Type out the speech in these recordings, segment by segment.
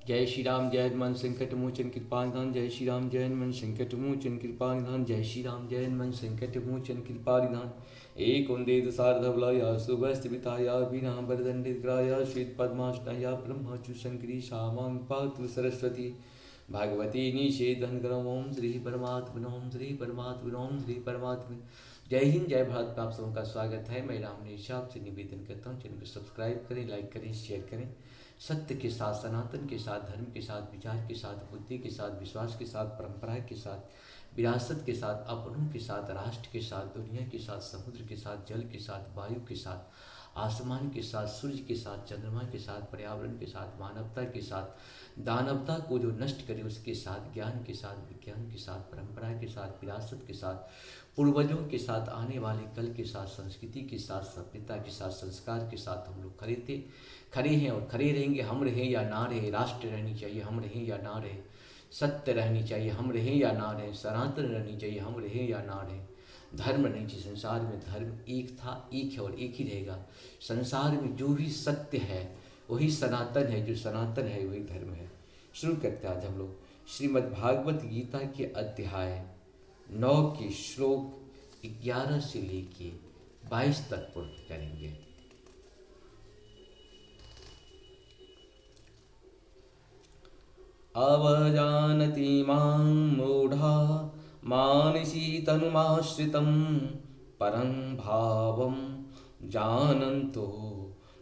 जय श्री राम जय हनुमान संकट मोचन कृपा निधान। जय श्री राम जय हनुमान संकट मोचन कृपा निधान। जय श्री राम जय हनुमान संकट मोचन कृपा निधान। एक वंदे सार्धवलाया सुभस्तिताया वीणा वरदंडितग्राया श्वेत पद्माष्टाया ब्रह्मचु शंकरी शामां पातु सरस्वती भगवती निषेधन ओम श्री परमात्मन ओम श्री परमात्मन ओम श्री परमात्मन। जय हिंद जय भारत। आप सबों का स्वागत है। मैं राम निशा आपसे निवेदन करता हूँ, चैनल को सब्सक्राइब करें, लाइक करें, शेयर करें। सत्य के साथ, सनातन के साथ, धर्म के साथ, विचार के साथ, बुद्धि के साथ, विश्वास के साथ, परंपरा के साथ, विरासत के साथ, अपनों के साथ, राष्ट्र के साथ, दुनिया के साथ, समुद्र के साथ, जल के साथ, वायु के साथ, आसमान के साथ, सूर्य के साथ, चंद्रमा के साथ, पर्यावरण के साथ, मानवता के साथ, दानवता को जो नष्ट करे उसके साथ, ज्ञान के साथ, विज्ञान के साथ, परंपरा के साथ, विरासत के साथ, पूर्वजों के साथ, आने वाले कल के साथ, संस्कृति के साथ, सभ्यता के साथ, संस्कार के साथ हम लोग खड़े थे, खड़े हैं और खड़े रहेंगे। हम रहें या ना रहे, राष्ट्र रहनी चाहिए, हम रहें या ना रहे, सत्य रहनी चाहिए, हम रहें या ना रहें, सनातन रहनी चाहिए, हम रहें या ना रहें। धर्म नहीं चाहिए, संसार में धर्म एक था, एक है और एक ही रहेगा। संसार में जो भी सत्य है वही सनातन है, जो सनातन है वही धर्म है। शुरू करते हैं आज हम लोग श्रीमद् भागवत गीता के अध्याय 9 के श्लोक 11 से लेके 22 तक पूर्ण करेंगे। अवजानति मां मूढ़ा मानसी तनुमाश्रितं परं भावं जानन्तो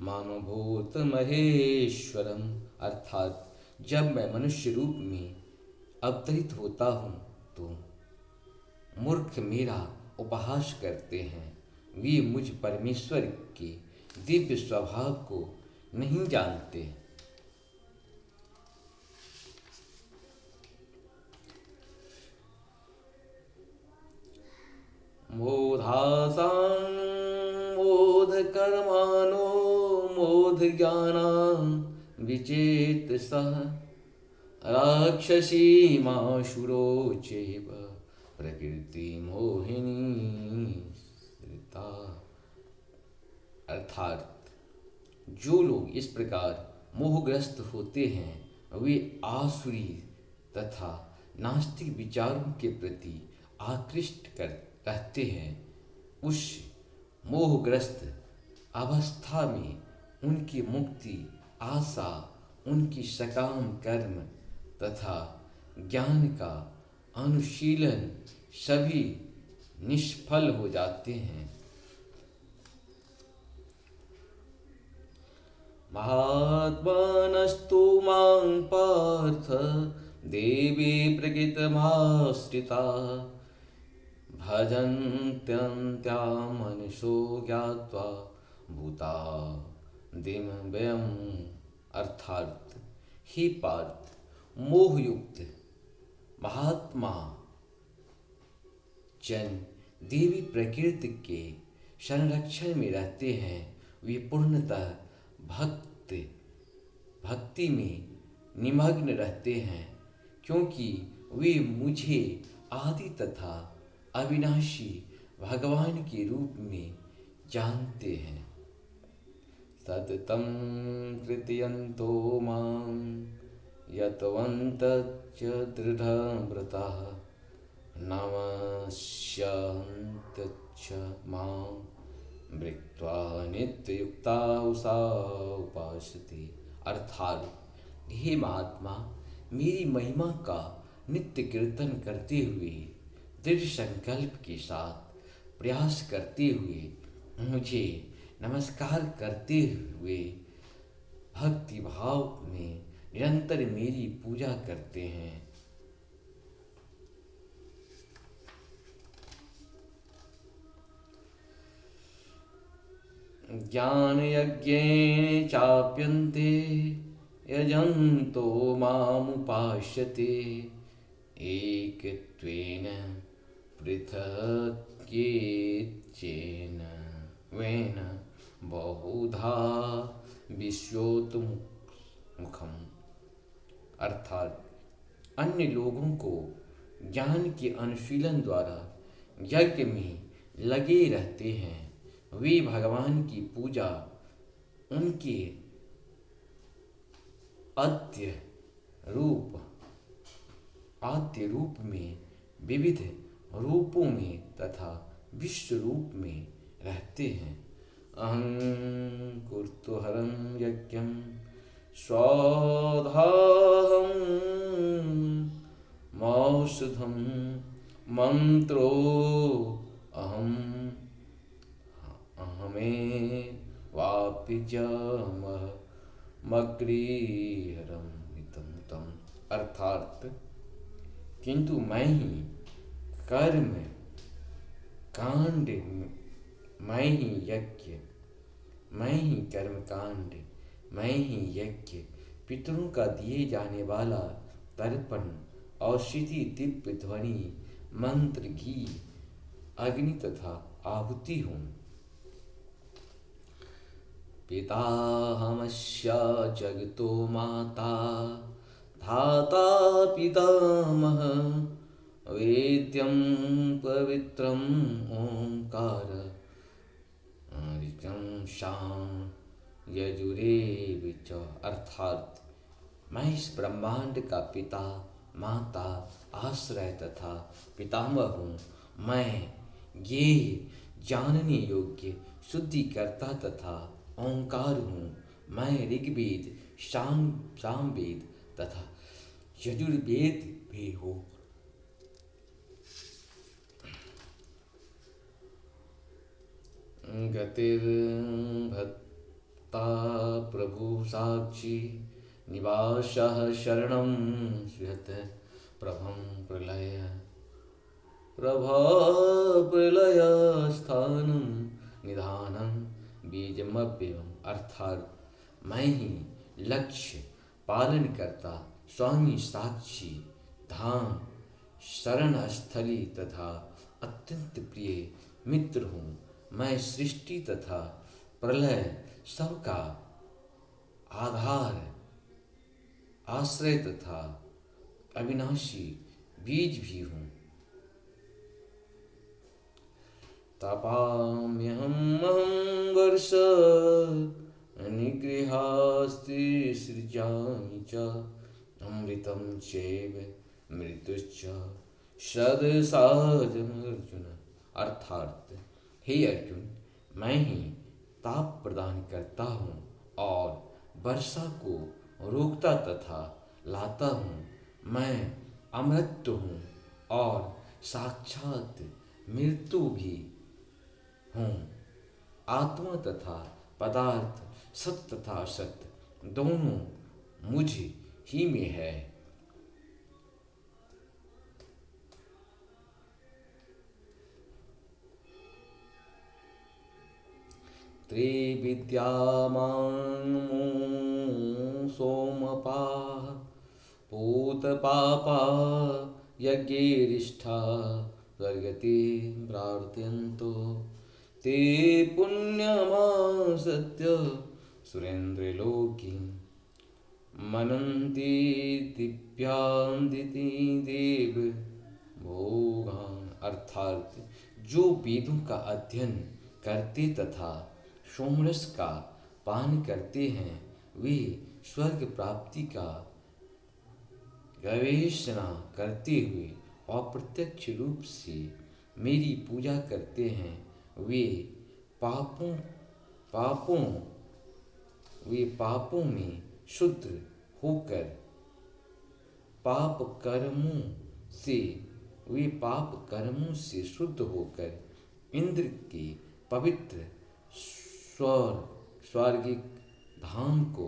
मामभूत महेश्वरम। अर्थात जब मैं मनुष्य रूप में अवतरित होता हूँ तो मूर्ख मेरा उपहास करते हैं, वे मुझ परमेश्वर के दिव्य स्वभाव को नहीं जानते। मोधासां मोधकर्माणो मोधज्ञानां विचेतसः राक्षसीमाशुरो चैव प्रकृति मोहिनी स्मृता। अर्थात जो लोग इस प्रकार मोहग्रस्त होते हैं वे आसुरी तथा नास्तिक विचारों के प्रति आकृष्ट रहते हैं। उस मोहग्रस्त अवस्था में उनकी मुक्ति, आशा, उनकी सकाम कर्म तथा ज्ञान का अनुशीलन सभी निष्फल हो जाते हैं। महात्मनस्तु मां पार्थ देवी प्रकृतमाश्रिता भजन्त्यन्त्या मनुषो ज्ञात्वा भूतादिम व्ययम्। अर्थात हे पार्थ, मोहयुक्त महात्मा जन देवी प्रकृति के संरक्षण में रहते हैं। वे पूर्णतः भक्ति में निमग्न रहते हैं, क्योंकि वे मुझे आदि तथा अविनाशी भगवान के रूप में जानते हैं। सततं कृतयन्तो मां यतवन्तश्च दृढव्रताः नमस्यन्तश्च मां मृत्वा नित्ययुक्ता उपासते। अर्थात हे महात्मा, मेरी महिमा का नित्य कीर्तन करते हुए, दृढ़ संकल्प के साथ प्रयास करते हुए, मुझे नमस्कार करते हुए भक्ति भाव में निरंतर मेरी पूजा करते हैं। ज्ञान यज्ञेन चाप्यन्ते यजन्तो मामुपास्यते एकत्वेन पृथक्येन वेन बहुधा विश्वोत्मुखम। अर्थात अन्य लोगों को ज्ञान के अनुशीलन द्वारा यज्ञ में लगे रहते हैं। वे भगवान की पूजा उनके अद्य रूप आद्य रूप में, विविध रूपों में तथा विश्व रूप में रहते हैं। अहं कुर्तुहरं यज्ञं स्वधाहं मौषधं मंत्रो अहं अहमे वापि मग्रीहरम नितम तम। अर्थात किंतु मैं ही कर्म कांड, मैं ही यज्ञ, मैं ही कर्म कांड, मैं ही यज्ञ, पितरों का दिए जाने वाला तर्पण, औषधि, दिव्य ध्वनि, मंत्र, घी, अग्नि तथा आहुति हूँ। पिताहमस्य जगतो माता धाता पितामह वेद्यं पवित्रम ओंकार शाम यजुरेव च। अर्थात मैं इस ब्रह्मांड का पिता, माता, आश्रय तथा पितामह हूँ। मैं ये जानने योग्य शुद्धिकर्ता तथा ओंकार हूँ। मैं ऋग्वेद, सामवेद तथा यजुर्वेद भी हूँ। गतिर्भक्ता प्रभु साक्षी निवासः शरणं स्युत प्रभं प्रलय स्थानं निधानं बीजमव्ययम्। अर्थात मैं ही लक्ष्य, पालन करता, स्वामी साक्षी, धाम, शरण स्थली तथा अत्यंत प्रिय मित्र हूँ। मैं सृष्टि तथा प्रलय सबका आधार, आश्रय तथा अविनाशी बीज भी हूँ। तपाम्यहं वर्ष निगृहास्ति सृजामि च अमृतं चैव मृत्युश्च सदसाजमर्जुन। अर्थात हे अर्जुन, मैं ही ताप प्रदान करता हूँ और वर्षा को रोकता तथा लाता हूँ। मैं अमृत हूँ और साक्षात मृत्यु भी हूँ। आत्मा तथा पदार्थ, सत तथा सत दोनों मुझ ही में है। त्रिविद्यामां सोमपाः पूतपापा यज्ञेरिष्ठा स्वर्गति प्रार्थयन्तो ते पुण्यमासत्य सुरेन्द्रलोकीं मनन्ति दिव्यान्दिति देव भोगान्। अर्थात जो वेदों का अध्ययन करते तथा सोमरस का पान करते हैं, वे स्वर्ग प्राप्ति का गवेषणा करते हुए अप्रत्यक्ष रूप से मेरी पूजा करते हैं। वे पापों में शुद्ध होकर पाप कर्मों से शुद्ध होकर इंद्र के पवित्र स्वर्गिक धाम को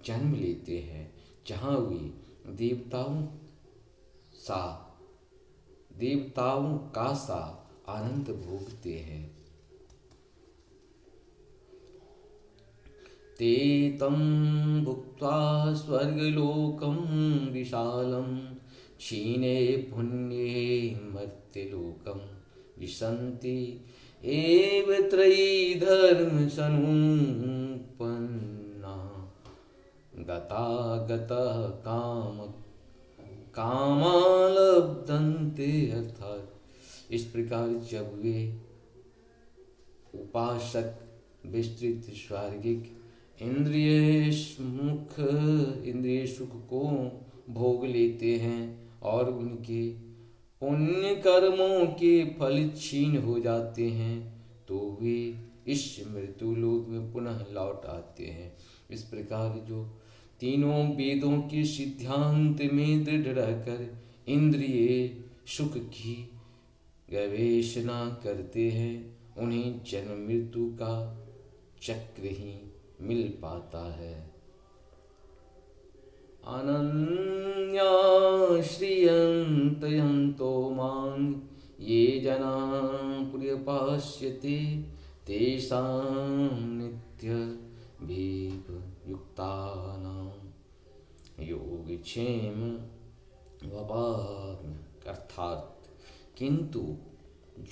जन्म लेते हैं, जहाँ वे देवताओं का सा आनंद भोगते हैं। ते तं भुक्त्वा स्वर्गलोकं विशालं क्षीणे पुण्ये मर्त्यलोकं विशन्ति एव त्रयी धर्मसमुपन्ना गतागतः कामालब्धन्ते। अर्थात इस प्रकार जब वे उपासक विस्तृत स्वर्गिक इंद्रिय सुख को भोग लेते हैं और उनके पुण्य कर्मों के फल छीन हो जाते हैं तो वे इस मृत्यु लोक में पुनः लौट आते हैं। इस प्रकार जो तीनों वेदों के सिद्धांत में दृढ़ रहकर इंद्रिय सुख की गवेषणा करते हैं उन्हें जन्म मृत्यु का चक्र ही मिल पाता है। अनन्या श्रियन्त यन्तो मां ये जना पर्यपास्यते तेषां नित्यभियुक्तानां योगक्षेम वपाम्य। अर्थात किंतु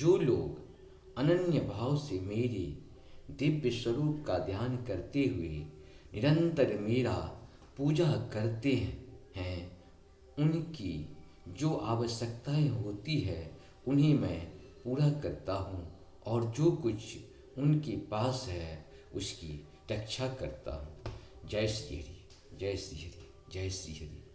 जो लोग अनन्य भाव से मेरे दिव्य स्वरूप का ध्यान करते हुए निरंतर मेरा पूजा करते हैं उनकी जो आवश्यकताएं होती है उन्हें मैं पूरा करता हूँ और जो कुछ उनके पास है उसकी रक्षा करता हूँ। जय श्री हरि, जय श्री हरि, जय श्री हरि।